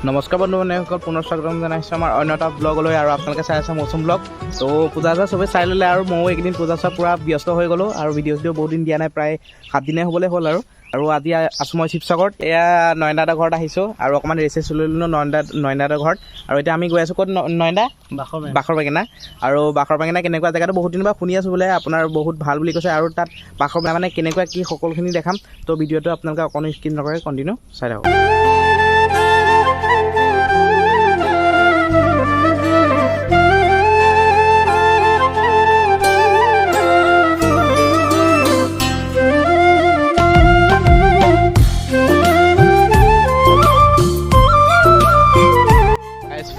নমস্কাৰ বন্ধু বান্ধৱীসকল, পুনৰ স্বাগতম জনাইছোঁ আমাৰ অন্য এটা ব্লগলৈ। আৰু আপোনালোকে চাই আছে মৌচুম ব্লগ। তো পূজা চবেই চাই ল'লে, আৰু ময়ো এইকেইদিন পূজা চোৱা পূৰা ব্যস্ত হৈ গ'লোঁ, আৰু ভিডিঅ' বহুত দিন দিয়া নাই, প্ৰায় 7 দিনে হ'বলৈ হ'ল। আৰু আজি আছোঁ মই শিৱসাগৰত। এয়া নয়নদাহঁতৰ ঘৰত আহিছোঁ, আৰু অকণমান ৰেচেছ লৈ ল'লোঁ নয়নদাহঁতৰ ঘৰত। আৰু এতিয়া আমি গৈ আছোঁ ক'ত? নয়নদা বাখৰ বেঙেনা। আৰু বাখৰ বেঙেনা কেনেকুৱা জেগাটো বহুত দিনৰ পৰা শুনি আছোঁ বোলে, আপোনাৰ বহুত ভাল বুলি কৈছে। আৰু তাত বাখৰ বেঙেনা মানে কেনেকুৱা কি সকলোখিনি দেখাম। তো ভিডিঅ'টো আপোনালোকে অকণো স্কিপ নকৰে, কণ্টিনিউ চাই থাকক।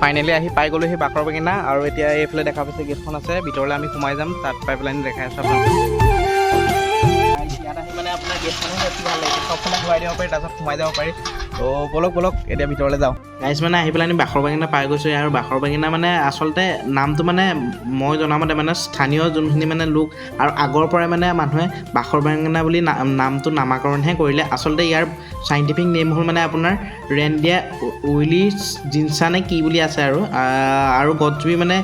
ফাইনেলি আহি পাই গ'লোঁ সেই বাখৰ বেঙেনা। আৰু এতিয়া এইফালে দেখা পাইছে গেটখন আছে, ভিতৰলৈ আমি সোমাই যাম। তাত পাই পেলাই দেখাই আছোঁ আপোনালোকক। ইয়াত আহি মানে আপোনাৰ গেটখনো বেছি ভাল লাগিছে, চবফালে ঘূৰাই দিব পাৰি, তাৰপিছত সোমাই যাব পাৰি। তো ব'লক এতিয়া ভিতৰলৈ যাওঁ। গাইজ মানে আহি পেলাই আমি বাখৰ বেঙেনা পাই গৈছোঁ। আৰু বাখৰ বেঙেনা মানে আচলতে নামটো মানে মই জনামতে মানে স্থানীয় যোনখিনি মানে লোক আৰু আগৰ পৰাই মানে মানুহে বাখৰ বেঙেনা বুলি নামটো নামাকৰণহে কৰিলে। আচলতে ইয়াৰ চাইণ্টিফিক নেম হ'ল মানে আপোনাৰ ৰেনডিয়া উইলি জিনচা নে কি বুলি আছে। আৰু গছজুপি মানে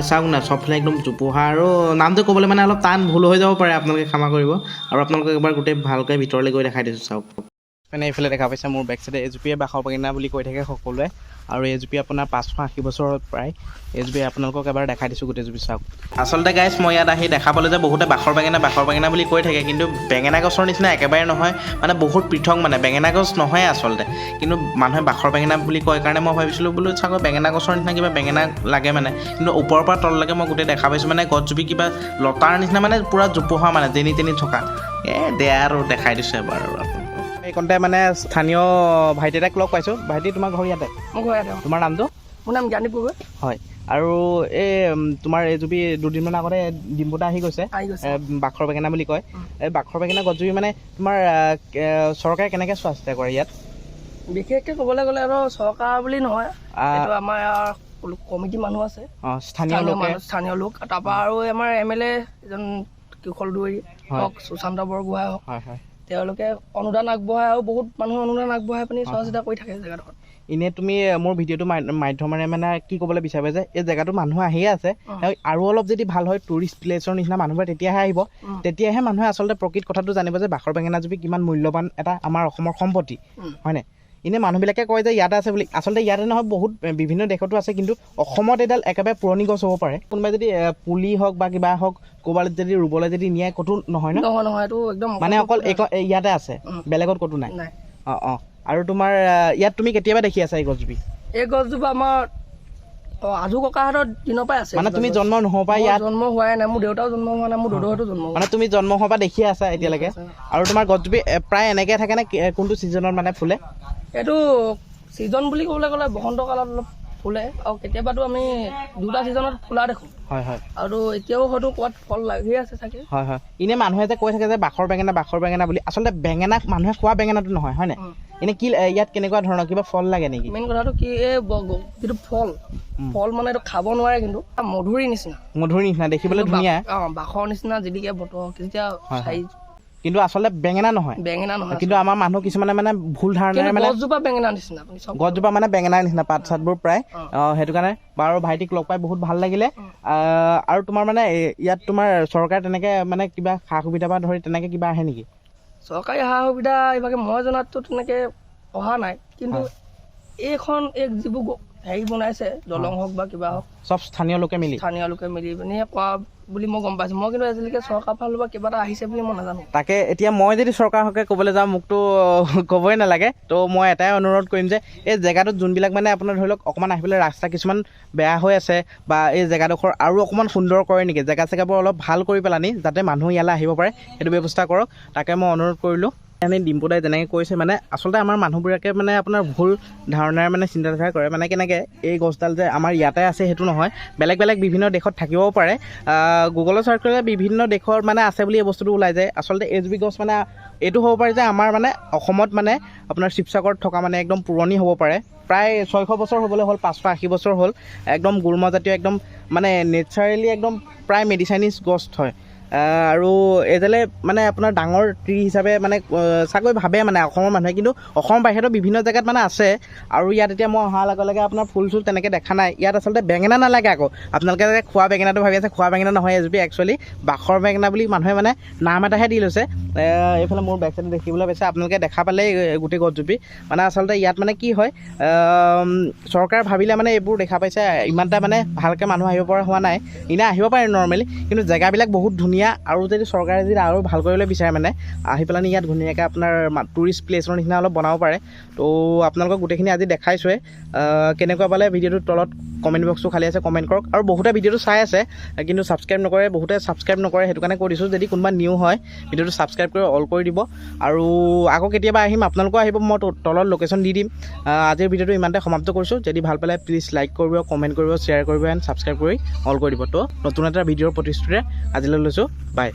চাওক না, চবফালে একদম জোপোহা। আৰু নামটো ক'বলৈ মানে অলপ টান, ভুল হৈ যাব পাৰে, আপোনালোকে ক্ষমা কৰিব। আৰু আপোনালোকক এবাৰ গোটেই ভালকৈ ভিতৰলৈ গৈ দেখাই দিছোঁ, চাওক। মানে এইফালে দেখা পাইছে মোৰ বেক চাইডে এজুপিয়ে বাখৰ বেঙেনা বুলি কৈ থাকে সকলোৱে। আৰু এজুপি আপোনাৰ 580 বছৰ প্ৰায় এজুপি। আপোনালোকক এবাৰ দেখাই দিছোঁ গোটেইজুপি, চাওক। আচলতে গাইজ মই ইয়াত আহি দেখা পালোঁ যে বহুতে বাখৰ বেঙেনা বুলি কৈ থাকে, কিন্তু বেঙেনা গছৰ নিচিনা একেবাৰে নহয়, মানে বহুত পৃথক। মানে বেঙেনা গছ নহয় আচলতে, কিন্তু মানুহে বাখৰ বেঙেনা বুলি কয় কাৰণে মই ভাবিছিলোঁ বোলো চাগৈ বেঙেনা গছৰ নিচিনা কিবা বেঙেনা লাগে মানে। কিন্তু ওপৰৰ পৰা তললৈকে মই গোটেই দেখা পাইছোঁ মানে গছজুপি কিবা লতাৰ নিচিনা, মানে পূৰা জোপোহা, মানে যেনি তেনি থকা। দেয়া আৰু দেখাই দিছোঁ এবাৰ। আৰু এইকণতে মানে স্থানীয় ভাইটি এটাক লগ পাইছোঁ। ভাইটি, তোমাৰ ঘৰ ইয়াতে? মোৰ ঘৰ ইয়াতে। তোমাৰ নামটো? মোৰ নাম জ্ঞানী গগৈ। হয়। আৰু এই তোমাৰ এজুপি দুদিনমান আগতে ডিম্পুটা আহি গৈছে, বাখৰ বেঙেনা বুলি কয়। এই বাখৰ বেঙেনা গছজুপি মানে তোমাৰ চৰকাৰে কেনেকৈ চোৱা চিতা কৰে ইয়াত? বিশেষকৈ ক'বলৈ গ'লে আৰু চৰকাৰ বুলি নহয়, এইটো আমাৰ কমিটি মানুহ আছে, স্থানীয় লোক। তাৰপৰা আৰু আমাৰ MLA এজন কিশোৰ দুৱৰী হওক, সুশান্ত বৰগোহাঁই হওক, তেওঁলোকে অনুদান আগবঢ়ায়, আৰু বহুত মানুহে অনুদান আগবঢ়াই পিনি চোৱা চিতা কৰি থাকে জেগাডোখৰত। এনেই তুমি মোৰ ভিডিঅ'টো মাধ্যমেৰে মানে কি ক'বলৈ বিচাৰিবা যে এই জেগাটো মানুহ আহিয়ে আছে, আৰু অলপ যদি ভাল হয় টুৰিষ্ট প্লেচৰ নিচিনা মানুহবোৰে তেতিয়াহে আহিব, তেতিয়াহে মানুহে আচলতে প্ৰকৃত কথাটো জানিব যে বাখৰ বেঙেনাজুপি কিমান মূল্যৱান এটা আমাৰ অসমৰ সম্পত্তি, হয়নে? এনেই মানুহবিলাকে কয় যে ইয়াতে আছে বুলি, আচলতে ইয়াতে নহয়, বহুত বিভিন্ন দেশতো আছে, কিন্তু অসমত এডাল একেবাৰে পুৰণি গছ হ'ব পাৰে। কোনোবাই যদি পুলি হওক বা কিবা হওক ক'ৰবাত যদি ৰুবলৈ যদি নিয়ে, ক'তো নহয় ন? নহয়, এইটো একদম মানে অকল ইয়াতে আছে, বেলেগত ক'তো নাই। অঁ। আৰু তোমাৰ ইয়াত তুমি কেতিয়াবা দেখি আছা এই গছজুপি? এই গছজোপা আমাৰ আজু ককাহঁতৰ দিনৰ পৰাই আছে। মানে তুমি জন্ম নোহোৱাৰ পৰা ইয়াত? জন্ম হোৱাই নাই, মোৰ দেউতাও জন্ম হোৱা নাই, মোৰ দদৌহঁতো জন্ম হোৱা নাই। মানে তুমি জন্ম হোৱাৰ পৰা দেখিয়ে আছা এতিয়ালৈকে? আৰু তোমাৰ গছজুপি প্ৰায় এনেকৈ থাকে নে কোনটো ছিজনত মানে ফুলে? এইটো ছিজন বুলি ক'বলৈ গ'লে বসন্ত কালত অলপ ফুলে, আৰু কেতিয়াবাতো আমি 2টা ছিজনত ফুলা দেখোঁ। হয়। আৰু এতিয়াও হয়তো ক'ৰবাত ফল লাগি আছে চাগে। হয়। এনেই মানুহে যে কৈ থাকে যে বাখৰ বেঙেনা বুলি, আচলতে বেঙেনা মানুহে খোৱা বেঙেনাটো নহয়, হয়নে? এনেই কি ইয়াত কেনেকুৱা ধৰণৰ কিবা ফল লাগে নেকি? মেইন কথাটো কি, এই যিটো ফল মানে এইটো খাব নোৱাৰে, কিন্তু মধুৰি নিচিনা দেখিবলৈ ধুনীয়া। বাখৰ নিচিনা যিদিকে বতৰ তেতিয়া চাইজ, কিন্তু আচলতে বেঙেনা নহয়। কিন্তু আমাৰ মানুহ কিছুমানে মানে ভুল ধাৰণাৰে মানে গছজোপা বেঙেনাৰ নিচিনা, গছজোপা মানে বেঙেনাৰ নিচিনা পাত চাতবোৰ প্ৰায়। সেইটো কাৰণে বাৰু ভাইটিক লগ পাই বহুত ভাল লাগিলে। আৰু তোমাৰ মানে ইয়াত তোমাৰ চৰকাৰে তেনেকৈ মানে কিবা সা সুবিধা পৰা ধৰি তেনেকৈ কিবা আহে নেকি? চৰকাৰী সা সুবিধা এইভাগে মই জনাততো তেনেকৈ অহা নাই, কিন্তু এই যিবোৰ হেৰি বনাইছে, দলং হওক বা কিবা হওক, চব স্থানীয় লোকে মিলি পিনি কোৱা বুলি মই গম পাইছোঁ। মই কিন্তু আজিলৈকে চৰকাৰৰ ফালৰ পৰা কিবা এটা আহিছে বুলি মই নাজানো। তাকে এতিয়া মই যদি চৰকাৰৰ হকে ক'বলৈ যাওঁ, মোকতো ক'বই নালাগে। তো মই এটাই অনুৰোধ কৰিম যে এই জেগাটোত যোনবিলাক মানে আপোনাৰ ধৰি লওক অকণমান আহিবলৈ ৰাস্তা কিছুমান বেয়া হৈ আছে, বা এই জেগাডোখৰ আৰু অকণমান সুন্দৰ কৰে নেকি, জেগাবোৰ অলপ ভাল কৰি পেলানি, যাতে মানুহ ইয়ালৈ আহিব পাৰে, সেইটো ব্যৱস্থা কৰক। তাকে মই অনুৰোধ কৰিলোঁ। এনেই ডিম্পুদাই যেনেকৈ কৈছে, মানে আচলতে আমাৰ মানুহবোৰে মানে আপোনাৰ ভুল ধাৰণাৰে মানে চিন্তাধাৰা কৰে। মানে কেনেকৈ এই গছডাল যে আমাৰ ইয়াতে আছে সেইটো নহয়, বেলেগ বিভিন্ন দেশত থাকিবও পাৰে। গুগলত চাৰ্চ কৰিলে বিভিন্ন দেশৰ মানে আছে বুলি এই বস্তুটো ওলাই যায়। আচলতে এজুপি গছ মানে এইটো হ'ব পাৰে যে আমাৰ মানে অসমত মানে আপোনাৰ শিৱসাগৰত থকা মানে একদম পুৰণি হ'ব পাৰে, প্ৰায় 600 বছৰ হ'বলৈ হ'ল, 580 বছৰ হ'ল। একদম গুল্মজাতীয়, একদম মানে নেচাৰেলি একদম প্ৰায় মেডিচাইনিজ গছ হয়। আৰু এইডালে মানে আপোনাৰ ডাঙৰ ট্ৰি হিচাপে মানে চাগৈ ভাবে মানে অসমৰ মানুহে, কিন্তু অসমৰ বাহিৰতো বিভিন্ন জেগাত মানে আছে। আৰু ইয়াত এতিয়া মই অহাৰ লগে লগে আপোনাৰ ফুল চুল তেনেকৈ দেখা নাই। ইয়াত আচলতে বেঙেনা নালাগে আকৌ, আপোনালোকে যে খোৱা বেঙেনাটো ভাবি আছে, খোৱা বেঙেনা নহয় এজুপি, একচুৱেলি বাখৰ বেঙেনা বুলি মানুহে মানে নাম এটাহে দি লৈছে। এইফালে মোৰ বেক চাইডে দেখিবলৈ পাইছে, আপোনালোকে দেখা পালেই গোটেই গছজুপি। মানে আচলতে ইয়াত মানে কি হয়, চৰকাৰ ভাবিলে মানে এইবোৰ দেখা পাইছে ইমান এটা মানে ভালকৈ মানুহ আহিব পৰা হোৱা নাই। এনেই আহিব পাৰে নৰ্মেলি, কিন্তু জেগাবিলাক বহুত ধুনীয়া। আৰু যদি চৰকাৰে যদি আৰু ভাল কৰিবলৈ বিচাৰে মানে আহি পেলাই ইয়াত ধুনীয়াকৈ আপোনাৰ টুৰিষ্ট প্লেচৰ নিচিনা অলপ বনাব পাৰে। তো আপোনালোকক গোটেইখিনি আজি দেখাইছোৱে, কেনেকুৱা পালে ভিডিঅ'টোৰ তলত কমেণ্ট বক্সটো খালী আছে, কমেণ্ট কৰক। আৰু বহুতে ভিডিঅ'টো চাই আছে কিন্তু ছাবস্ক্ৰাইব নকৰে, বহুতে ছাবস্ক্ৰাইব নকৰে, সেইটো কাৰণে কৈ দিছোঁ, যদি কোনোবা নিউ হয় ভিডিঅ'টো ছাবস্ক্ৰাইব কৰি অল কৰি দিব। আৰু আকৌ কেতিয়াবা আহিম, আপোনালোকেও আহিব, মই তলত লোকেশ্যন দি দিম। আজিৰ ভিডিঅ'টো ইমানতে সমাপ্ত কৰিছোঁ। যদি ভাল পালে প্লিজ লাইক কৰিব, কমেণ্ট কৰিব, শ্বেয়াৰ কৰিব এণ্ড ছাবস্ক্ৰাইব কৰি অল কৰি দিব। তো নতুন এটা ভিডিঅ'ৰ প্ৰতিশ্ৰুতিৰে আজিলৈ লৈছোঁ, বাই।